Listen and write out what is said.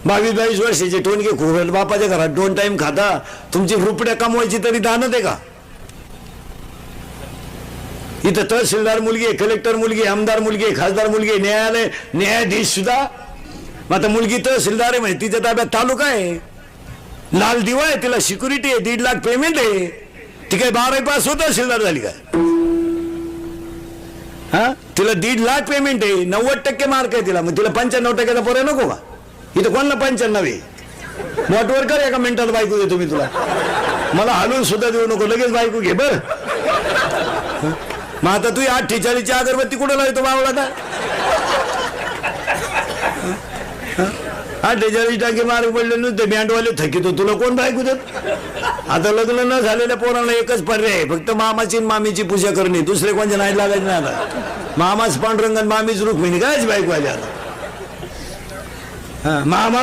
22 वर्षाचे टोनके खोबरेल बापाच्या घरात 2 टाइम खाता, तुमची रुपड्या कमवायची तरी दानत आहे का? इथं तहसीलदार मुलगी आहे, कलेक्टर मुलगी आहे, आमदार मुलगी आहे, खासदार मुलगी आहे, न्यायालय न्यायाधीश सुद्धा. मग आता मुलगी तहसीलदार आहे म्हणजे तिच्या ताब्यात तालुका आहे, लाल दिवा आहे, तिला सिक्युरिटी आहे, 1.5 लाख पेमेंट आहे. ती काय 12वी पास होत तहसीलदार झाली काय? हा, तिला 1.5 लाख पेमेंट आहे, 90% मार्क आहे तिला. मग तिला 95% पोरं नको का? इथं कोणाला 95 आहे? मोठवर कर, एका मिनिटात बायको देतो मी तुला. मला हलवून सुद्धा देऊ नको, लगेच बायको घे बर. मग आता तू 48ची अगरबत्ती कुठं लावतो बावळा? 48 टाके मार्क पडले नुसते बँडवाले थकीतो, तुला कोण बायको देत? आता लग्न न झालेल्या पोरांना एकच पर्याय, फक्त मामाची मामीची पूजा करणे, दुसरे कोणत्या नाही लागायचे नाही. आता मामाच पांडुरंग, मामीच रुक्मिणी, कायच बायको आली आता. मामा